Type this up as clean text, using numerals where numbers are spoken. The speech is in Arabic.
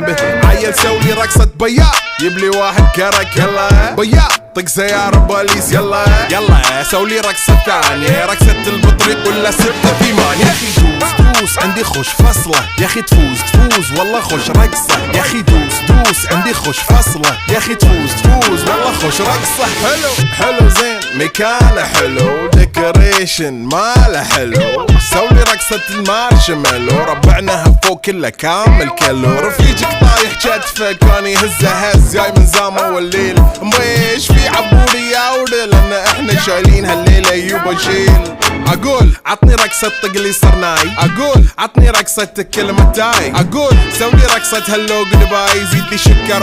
به. عيل سولي رقصة بياع يبلي واحد كرك يلا بياع طق سيارة بوليس يلا يلا سولي رقصة ثانية رقصة البطريق ولا 6 8. يا اخي دوس عندي خوش فصلة يا اخي تفوز والله خوش رقصة يا اخي دوس عندي خوش فصلة يا اخي تفوز والله خوش رقصة. حلو زين مكانه حلو ديكوريشن ماله حلو سولي رقصة المارشميلو ربعناها فوق كله كامل كيلو. رفيجك طايح كتفه كان يهزه هز جاي من زامه والليل مبيش في عبوري يا ولد لان احنا شايلين هالليلة يوبا شيل. اقول عطني رقصة طقلي صرناي اقول عطني رقصة كلمة تاي اقول سولي رقصة هلو قلباي زيد لي شكر